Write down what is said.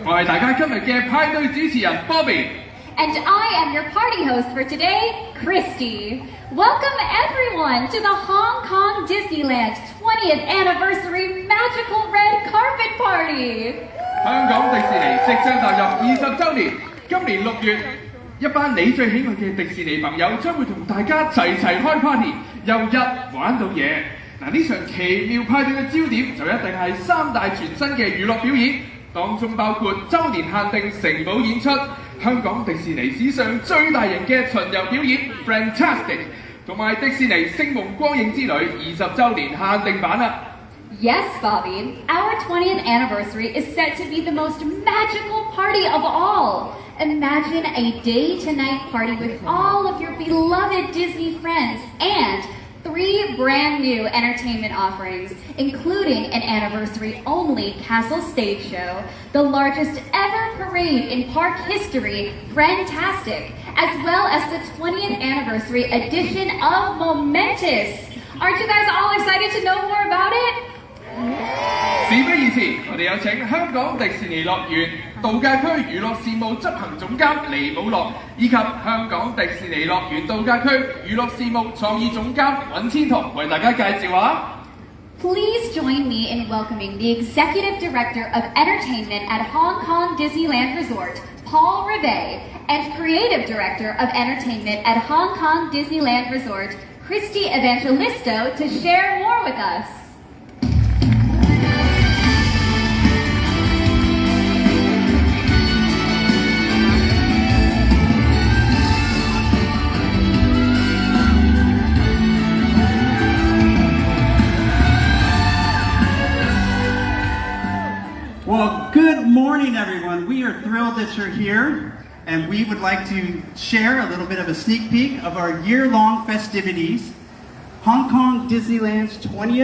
我係大家今日嘅派對主持人 Bobby。 And I am your party host for today, Christy. Welcome everyone to the Hong Kong Disneyland 20th Anniversary Magical Red Carpet Party. 香港迪士尼即將踏入20週年，今年6月，一班你最喜愛嘅迪士尼朋友將會同大家齊開 party， 由日玩到夜。嗱，呢場奇妙派對嘅焦點就一定係3大全新嘅娛樂表演，當中包括週年限定城堡演出、香港迪士尼史上最大型嘅巡遊表演 Fantastic， 同埋迪士尼星夢光影之旅20週年限定版啊！ Yes, Bobby, our 20th anniversary is set to be the most magical party of all. Imagine a day-to-night party with all of your beloved Disney friends and 3 brand new entertainment offerings, including an anniversary-only castle stage show, the largest ever parade in park history, Fantastic, as well as the 20th anniversary edition of Momentous. Aren't you guys all excited to know more about it? 事不宜遲，我哋有請香港迪士尼樂園度假區娛樂事務執行總監尼姆樂，以及香港迪士尼樂園度假區娛樂事務創意總監尹千桐為大家介紹下。 Please join me in welcoming the Executive Director of Entertainment at Hong Kong Disneyland Resort, Paul Rivet, and Creative Director of Entertainment at Hong Kong Disneyland Resort, Christy Evangelisto, to share more with us. Well, good morning, everyone. We are thrilled that you're here, and we would like to share a little bit of a sneak peek of our year-long festivities, Hong Kong Disneyland's 20th